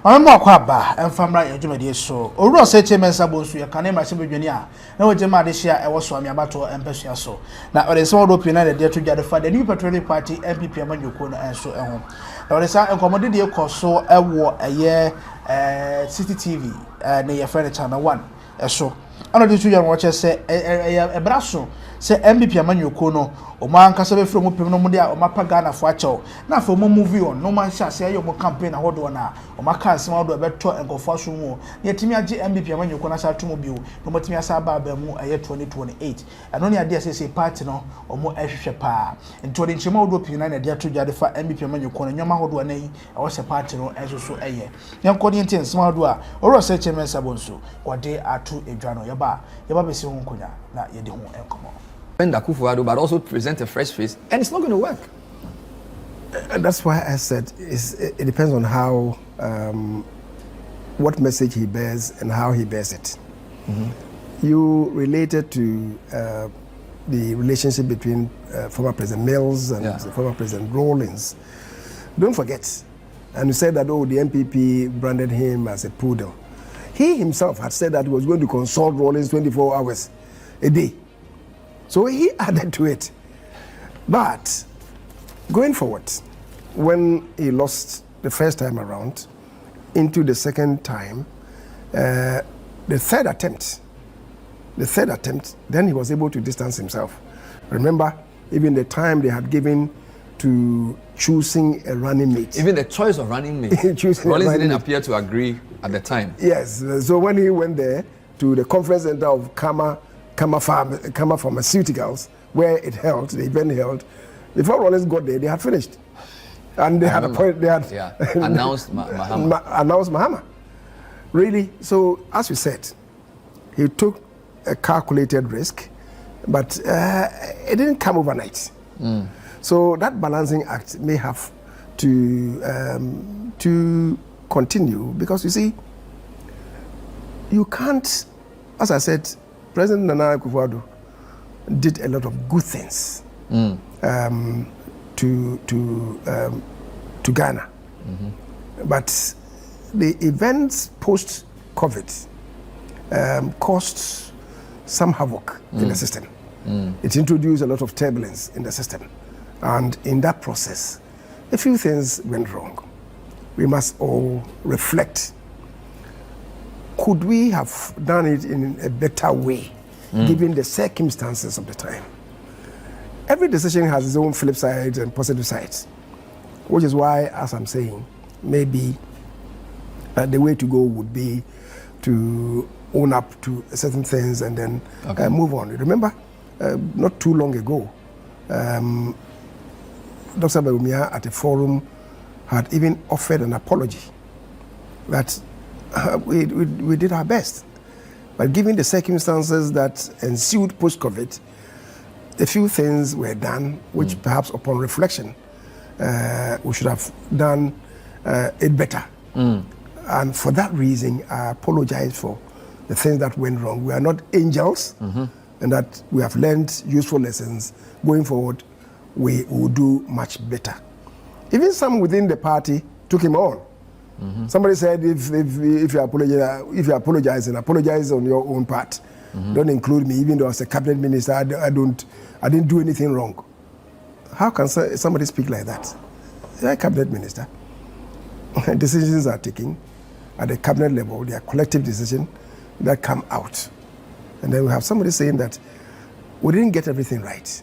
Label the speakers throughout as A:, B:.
A: I'm more quite bad and from right Jimmy so. Or Ross said to Mensah Bonsu, you can name my simple junior. No, Jemma this year I was swami about to Emperor so. Now, there is all open at the day to justify the new patriotic party MPP among you corner and so on. Now, there is a commodity cost so a war a year CCTV near your friend channel 1. So, I know the 2 young watchers say a brasso. Say MPP amanyo kono o man kasa be from opem no mo dia o mapa Ghana fo acho na for mo movie on no man sha say mo campaign ahodo na o maka asem ahodo be to enkofo so mu na yetimi age MPP amanyo kono sa to mo bio no matimi asa ba ba mu 2028 ano ne ade say party no o mo ehwehwe pa nto de nchema ahodo pin na na de to jade fa MPP amanyo kono nyoma ahodo na yi e wo se party no enso so eye yanko de ntin nsema ahodo a o ro se Mensah Bonsu kwade atu edwa no yeba be se ho nkonya na yede ho enkomo
B: but also present a fresh face, and it's not going to work.
C: And that's why I said it depends on how, what message he bears and how he bears it. You related to the relationship between former President Mills and former President Rawlings. Don't forget, and you said that, oh, the MPP branded him as a poodle. He himself had said that he was going to consult Rawlings 24 hours a day. So he added to it. But going forward, when he lost the first time around, into the second time, the third attempt, then he was able to distance himself. Remember, even the time they had given to choosing a running mate.
B: Even the choice of running mate. Rawlings didn't appear to agree at the time.
C: Yes, so when he went there to the conference center of Kama Pharmaceuticals, where the event held, before Rawlings got there, they had finished. And they had
B: announced Mahama.
C: Announced Mahama. Really, so as we said, he took a calculated risk, but it didn't come overnight. So that balancing act may have to continue, because you see, you can't, as I said, President Nana Akufo-Addo did a lot of good things to Ghana. But the events post-COVID caused some havoc in the system. It introduced a lot of turbulence in the system. And in that process, a few things went wrong. We must all reflect. Could we have done it in a better way, given the circumstances of the time? Every decision has its own flip sides and positive sides, which is why, as I'm saying, maybe the way to go would be to own up to certain things and then move on. Remember, not too long ago, Dr. Bawumia at a forum had even offered an apology that we did our best. But given the circumstances that ensued post-COVID, a few things were done which perhaps upon reflection we should have done it better. And for that reason, I apologize for the things that went wrong. We are not angels, and that we have learned useful lessons. Going forward, we will do much better. Even some within the party took him on. Somebody said, if you apologize, apologize on your own part. Don't include me, even though as a cabinet minister, I didn't do anything wrong. How can somebody speak like that? You're a cabinet minister. Decisions are taken at the cabinet level. They are collective decisions that come out. And then we have somebody saying that we didn't get everything right.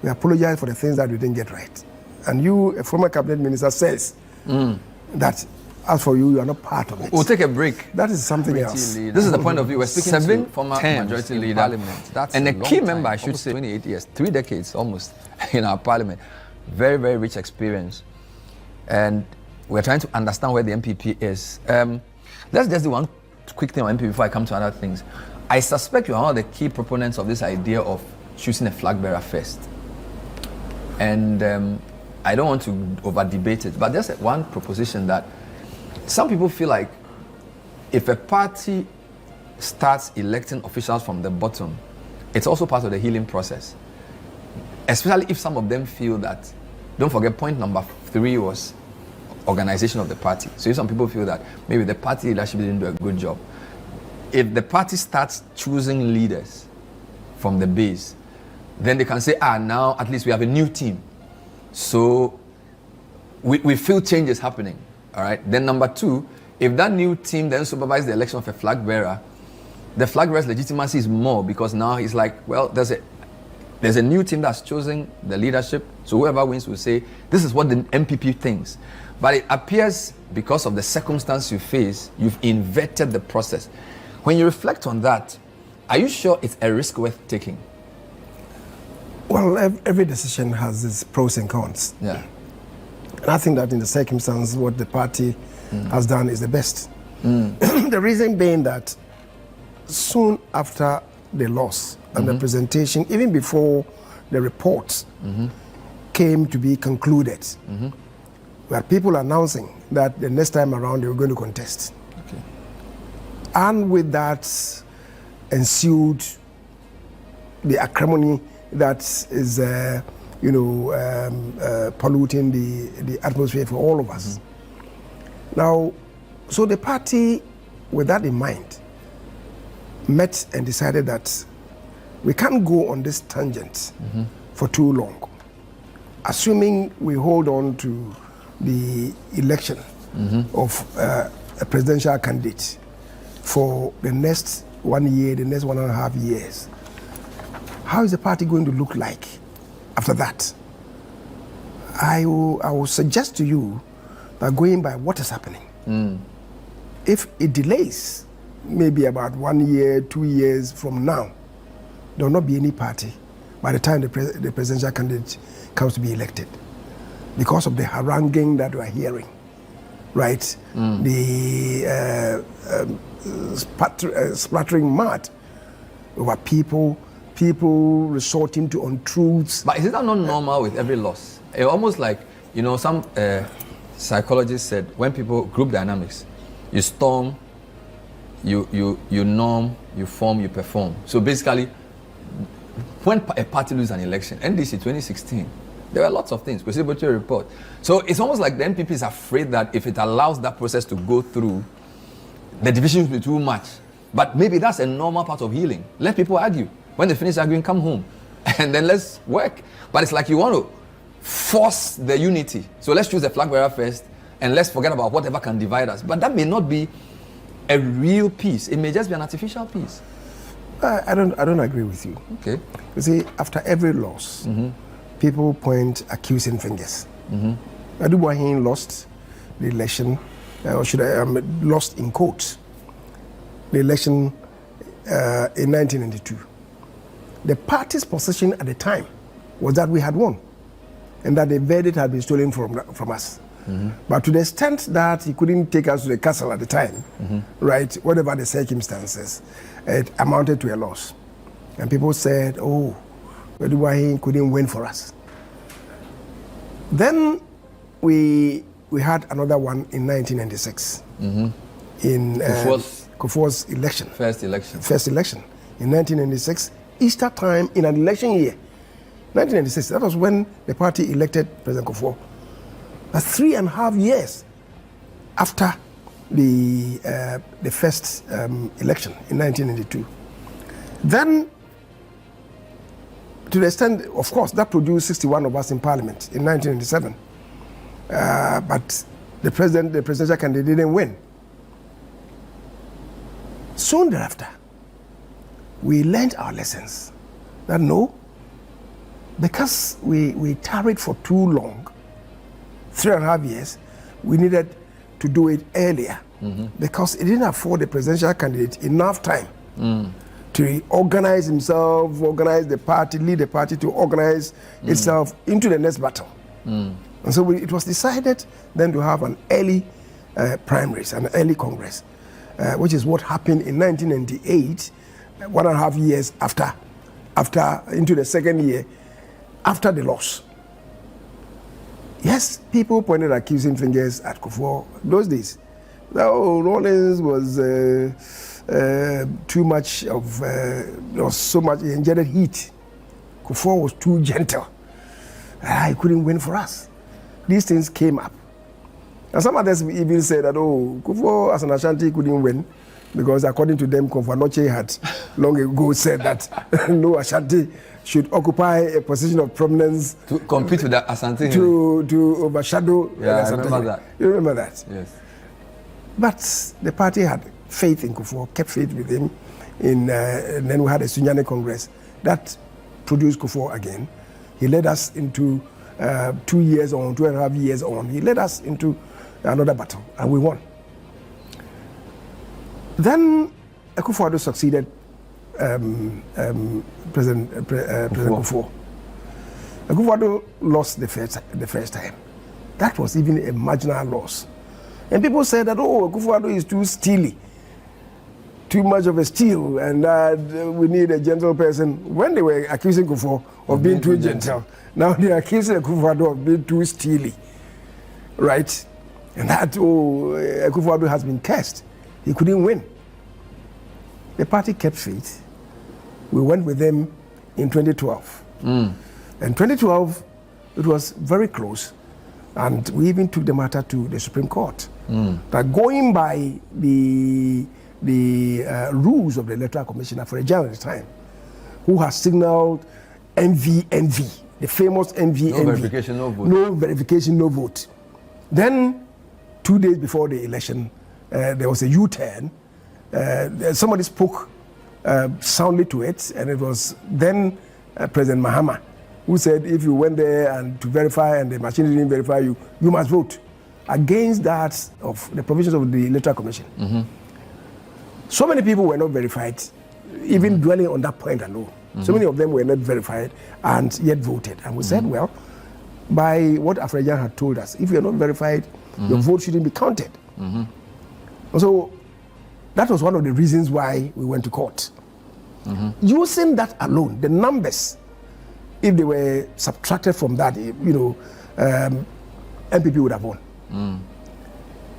C: We apologize for the things that we didn't get right. And you, a former cabinet minister, says that as for you, you are not part of it.
B: We'll take a break.
C: That is something else.
B: This is the point of view. We're speaking
D: 7
B: to former
D: terms
B: majority
D: in
B: leader,
D: parliament. That's
B: and a key member, I
D: time,
B: should say, 28 years, 3 decades almost in our parliament. Very, very rich experience. And we're trying to understand where the MPP is. Let's just do one quick thing on MPP before I come to other things. I suspect you're one of the key proponents of this idea of choosing a flag bearer first. And I don't want to over-debate it, but there's one proposition that some people feel like if a party starts electing officials from the bottom, it's also part of the healing process. Especially if some of them feel that, don't forget point number 3 was organization of the party. So if some people feel that maybe the party leadership didn't do a good job, if the party starts choosing leaders from the base, then they can say, now at least we have a new team. So we feel change is happening. All right. Then number two, if that new team then supervises the election of a flag bearer, the flag bearer's legitimacy is more, because now he's like, well, there's a new team that's choosing the leadership. So whoever wins will say, this is what the MPP thinks. But it appears because of the circumstance you face, you've inverted the process. When you reflect on that, are you sure it's a risk worth taking?
C: Well, every decision has its pros and cons.
B: Yeah.
C: And I think that in the circumstances, what the party has done is the best. The reason being that soon after the loss and the presentation, even before the reports came to be concluded, we had people announcing that the next time around they were going to contest.
B: Okay.
C: And with that ensued the acrimony that is, polluting the atmosphere for all of us. Now, so the party, with that in mind, met and decided that we can't go on this tangent for too long. Assuming we hold on to the election of a presidential candidate for the next 1 year, the next 1.5 years, how is the party going to look like after that? I will suggest to you that going by what is happening, if it delays, maybe about 1 year, 2 years from now, there will not be any party by the time the presidential candidate comes to be elected, because of the haranguing that we are hearing, right? The splattering mud over people resorting to untruths.
B: But is that not normal with every loss? Almost like, some psychologists said, when people, group dynamics, you storm, you norm, you form, you perform. So basically, when a party loses an election, NDC 2016, there were lots of things, contributory report. So it's almost like the NPP is afraid that if it allows that process to go through, the divisions will be too much. But maybe that's a normal part of healing. Let people argue. When they finish arguing, come home. And then let's work. But it's like you want to force the unity. So let's choose the flag bearer first, and let's forget about whatever can divide us. But that may not be a real peace. It may just be an artificial peace.
C: I don't agree with you.
B: Okay.
C: You see, after every loss, people point accusing fingers. Adutwum lost the election, or should I lost in quotes, the election in 1992. The party's position at the time was that we had won, and that the verdict had been stolen from us. But to the extent that he couldn't take us to the castle at the time, right, whatever the circumstances, it amounted to a loss. And people said, oh, Adutwum couldn't win for us. Then we had another one in 1996, in Kofi's election.
B: First election.
C: In 1996, Easter time in an election year. 1996, that was when the party elected President Kofi. That's 3.5 years after the first election in 1992. Then, to the extent, of course, that produced 61 of us in Parliament in 1997. But the presidential candidate didn't win. Soon thereafter, we learned our lessons. That no, because we tarried for too long, 3.5 years, we needed to do it earlier, because it didn't afford the presidential candidate enough time to organize himself, organize the party, lead the party to organize itself into the next battle. And so it was decided then to have an early primaries, an early Congress, which is what happened in 1998, 1.5 years after into the second year after the loss. Yes, people pointed accusing fingers at Kofi those days. Oh, Rawlings was too much of, there was so much injected heat. Kofi was too gentle. He couldn't win for us. These things came up. And some others even said that, oh, Kufuor as an Ashanti couldn't win because according to them, Kofi Anoche had long ago said that no Ashanti should occupy a position of prominence
B: to compete with the Asante
C: to overshadow.
B: Yeah, I remember that.
C: You remember that?
B: Yes.
C: But the party had faith in Kufuor, kept faith with him, and then we had a Sunyani Congress that produced Kufuor again. He led us into 2 years on, 2.5 years on. He led us into another battle, and we won. Then Kufuor succeeded President Kufuor. Kufuor lost the first time. That was even a marginal loss. And people said that, oh, Kufuor is too steely, too much of a steal, and we need a gentle person. When they were accusing Kufuor of being too gentle, now they are accusing Kufuor of being too steely, right? And that, Kufuor has been cursed. He couldn't win. The party kept faith. We went with them in 2012. And 2012, it was very close. And we even took the matter to the Supreme Court. That going by the rules of the Electoral Commissioner for a general time, who has signaled NV, the famous NV.
B: No verification, no vote.
C: No verification, no vote. Then, 2 days before the election, there was a U-turn. Somebody spoke soundly to it, and it was then President Mahama who said if you went there and to verify and the machine didn't verify you, you must vote against that of the provisions of the Electoral Commission. So many people were not verified, even dwelling on that point alone. So many of them were not verified and yet voted. And we said, well, by what Afrajan had told us, if you're not verified, your vote shouldn't be counted. So that was one of the reasons why we went to court. Using that alone, the numbers, if they were subtracted from that, MPP would have won.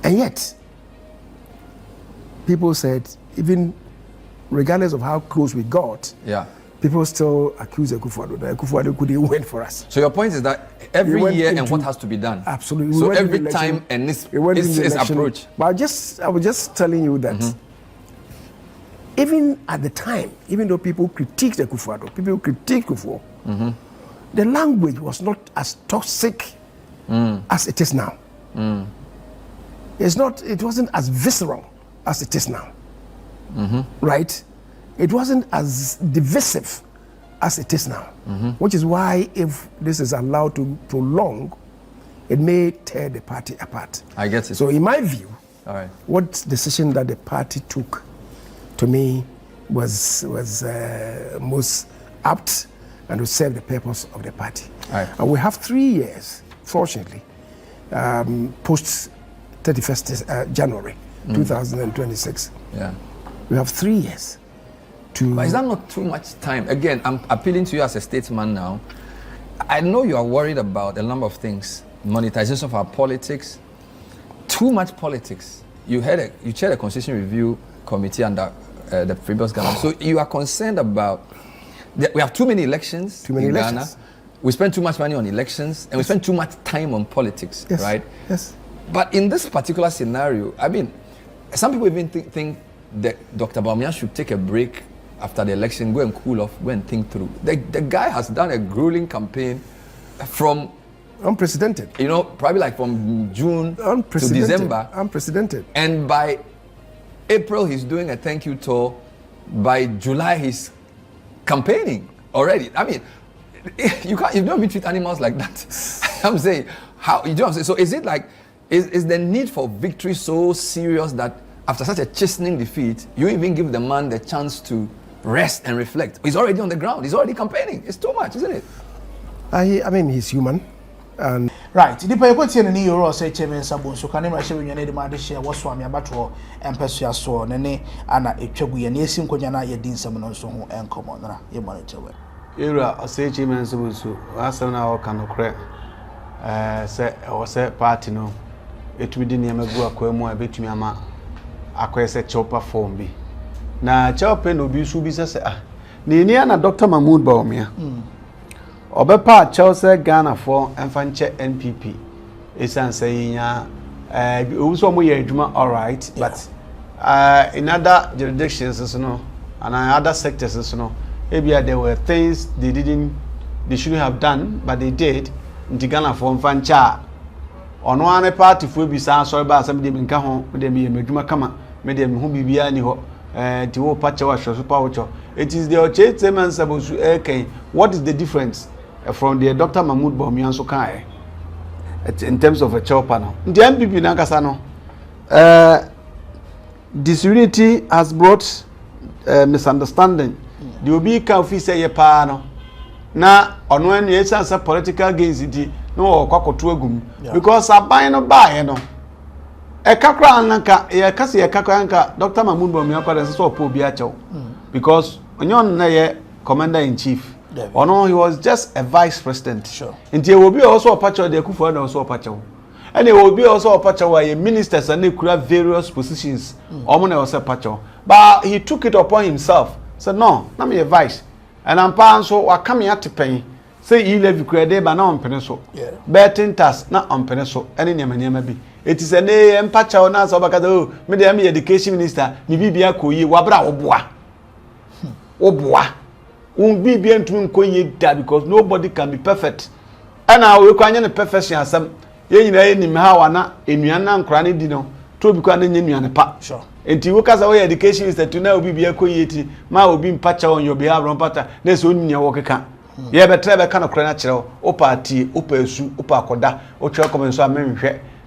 C: And yet, people said, even regardless of how close we got, people still accuse Kufuor that Kufuor couldn't win for us.
B: So your point is that every year and what has to be done.
C: Absolutely.
B: So every time and this approach.
C: But I was just telling you that even at the time, even though people critiqued the Kufuor, people critiqued Kufuor, the language was not as toxic as it is now. It wasn't as visceral as it is now. Right? It wasn't as divisive as it is now. Which is why if this is allowed to prolong, it may tear the party apart.
B: I get it.
C: So in my view, what decision that the party took, to me, was most apt and to serve the purpose of the party. And we have 3 years, fortunately, post 31st January 2026. We have 3 years to...
B: But is that not too much time? Again, I'm appealing to you as a statesman now. I know you are worried about a number of things. Monetization of our politics. Too much politics. You chaired a Constitution Review Committee under the previous government. So you are concerned about... we have too many elections in Ghana. We spend too much money on elections, and we spend too much time on politics, right?
C: Yes.
B: But in this particular scenario, I mean, some people even think that Dr. Bawumia should take a break after the election, go and cool off, go and think through. The guy has done a grueling campaign from...
C: Unprecedented.
B: Probably like from June to December.
C: Unprecedented.
B: And by April, he's doing a thank you tour. By July, he's campaigning already. I mean, you don't even treat animals like that. I'm saying, how you know what I'm saying? So is it like, is the need for victory so serious that after such a chastening defeat, you even give the man the chance to rest and reflect? He's already on the ground. He's already campaigning. It's too much, isn't it?
C: I mean, he's human. And
A: right. The pay ni euro say Mensah Bonsu kan ma hye nyane de ma de hye wo ame abato empesua so ne ana etwagu ye ne esi nkonya na ye din sam no so ho enkomo na ye mo chewe
D: era say Mensah Bonsu asem na o kanokre say o say party no etumi di ne magu akwamu a betumi ama akwese chopa form bi na chopa no bi su bi se ni na Dr. Mahmoud Bawumia Obepa Chelsea Ghana for Enfanche NPP. Esan say nya also mo ye adwuma all right, but in other jurisdictions and other sectors maybe there were things they shouldn't have done, but they did. In Ghana from Fancha. On one party for be sorry about some dem nka ho dem ye medwuma kama me dem ho bibia ni ho ti wo pacha wa super watch. It is the Ocheteman Sabusu Eken. What is the difference from the Dr. Mahmoud Bawumia so kai in terms of a chopper now? The MPP nankasa no disunity has brought misunderstanding. The obi Kofi say ye pa no na ono enu ye political gains it no kwakoto agum because aban no bae no e kakra nanka ye kase ye kakra nanka Dr. Mahmoud Bawumia kwada se so obi a chew because onyon na ye commander in chief or no, he was just a vice president.
A: Sure.
D: And he will be also a patch of the Kufu and also a patch of. And he will be also a patch of ministers and they could have various positions. Omone was a patch of. But he took it upon himself. Said, no, not me a vice. And I'm paying so I come here to pay. Say he levy credit, but not on Peneso. Betting task, not on Peneso. Any name be. It is a name patch of Nas or Bacado, maybe I'm the education minister, maybe be a Koyi, Wabra Obwa. Obwa. Won't be able to inquire that because nobody can be perfect. And I will require a perfection as some yen in Mawana, in Yana and Cranny Dino, to become in Yan Pat.
A: Sure.
D: And to work as away education is that to now be a coyeti, my will be patch on your behalf on patter, there's only your worker can. You have a travel kind of cranachel, Opa tea, Opa su, Opa coda, or chocolate and so I'm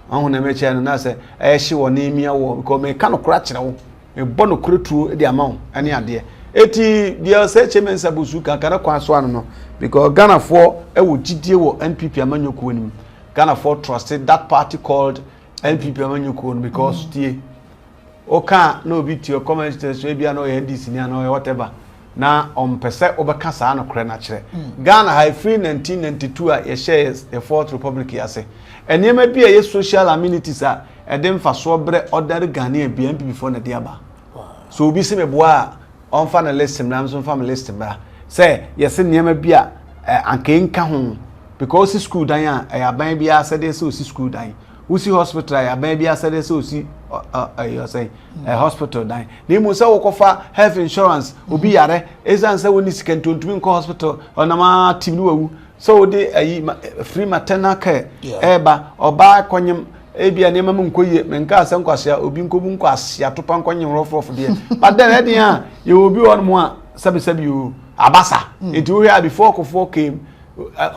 D: on a match and I say, she will name me a war because me cannot cratch now. A bono crew to the amount, any idea. Eti dia search Mensah busuka kana kwaso ano no because Ghana for e wo gidie wo NPP amanyoko anim. Ghana for trusted that party called NPP amanyoko because tie oka no bi tie comment so bia no NDC ni ano whatever na ompese obeka saa no kre na kire. Ghana high free 1992 a ye share the Fourth Republic yase. Enema bi ye social amenities a edem fa so bre order Ghana bi NPP for na dia ba. So obi se meboa on fan a list and Ramson family list. Say, yes, in Yamabia and King Kahun because school dying, a baby I said so see school dying. We see hospital, a baby I said so see a hospital dying. They must offer health insurance will be at as answer when this can to drink hospital or Nama Timu. So they free maternal care, Eba or buy quanium. Ebi anema munkoye menka asem kwasya obi nkobu nkwasya topan kwanye rof de but then at the end you will be one more sabi you abasa it will here before Kofi came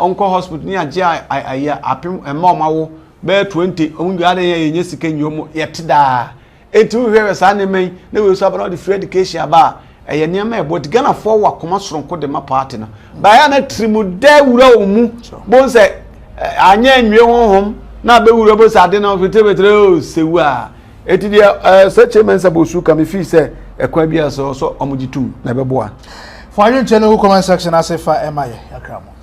D: uncle hospital ni agye aya apem emma wo be 20 ongu ade ye nye sika nyomo yetida it will here sa ne men na we so about the free education aba eye niam e but Ghana for wa koma soronko de ma party no ba ya na trimu da wura omu bon se anya nwe honhom na be wuro bo sade na ofetebetre o sewu a eti dia search Mensah busuka me fi se ekwa bia so omugitum na beboa
A: for you channel comment section asefa emaye yakramo